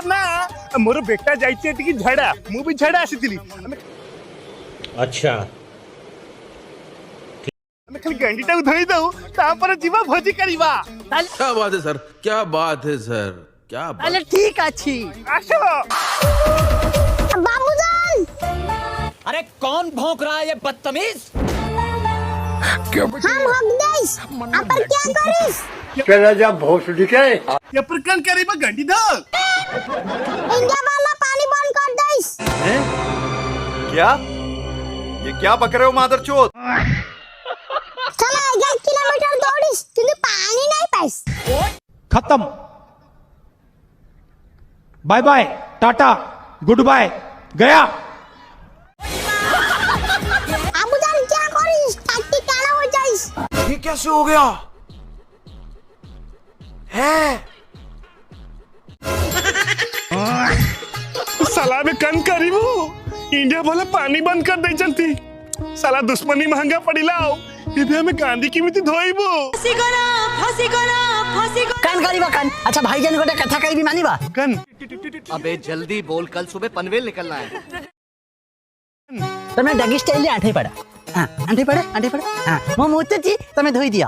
ना मोर बेटा जाइए टिकी झड़ा मु भी झड़ा आसीथिली अच्छा ଆମେ ଖାଲି ଗଣ୍ଡିଟାକୁ ଧୋଇ ଦଉ ତାପରେ ଯିବା ଭୋଜି କରିବା क्या बात है सर, क्या बात है सर, क्या बात। তাহলে ঠিক আছে। आसो बाबूजान अरे कौन भौंक रहा है ये बदतमीज? हम हक देस अपन क्या करिस ये प्रकरण करीबा गंडी धो इंडिया वाला पानी बंद कर देस। क्या ये क्या बक रहे हो मादरचोद? चला 11 किलोमीटर दौड़िस কিন্তু पानी नहीं पाइस। खत्म। Bye bye tata goodbye गया। बाबूजान क्या करिस टाटी काला हो जाइस। ये कैसे हो गया है? साला में कन करीबू इंडिया वाला पानी बंद कर दे चलती साला दुश्मनी महंगा पड़िला इबे हमें गांधी किमिति धोइबो कान करिबा कान। अच्छा भाईजान गोटे कथा कहिबी मानिबा। कन अबे जल्दी बोल, कल सुबह पनवेल निकलना है। तमे डगी स्टाइल आठे पड़ा। हां आठे पड़ा हां मो मुते छी तमे धोई दिया।